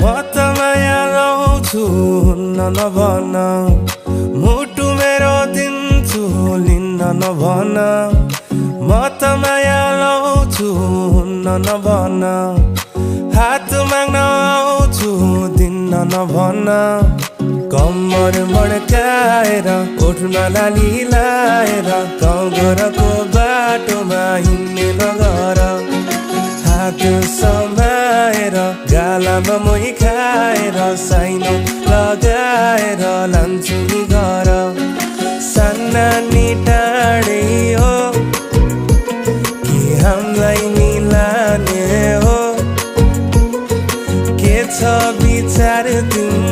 म त माया लाउँछु हुन्न नभन मुटु मेरो दिन्छु लिन्न नभन म त माया लाउँछु हुन्न नभन हात माग्न आउँछु दिन्न नभन कम्मर मड्काएर ओठमा लाली लाएर गाउँ घरको बाटोमा हिँड्ने नगर हात समाएर गालामा मोही खाएर साइनो लगाएर लान्छु नि घर साना नि टाढे हो कि हामीलाई मिलाने हो के छ विचार तिम्रो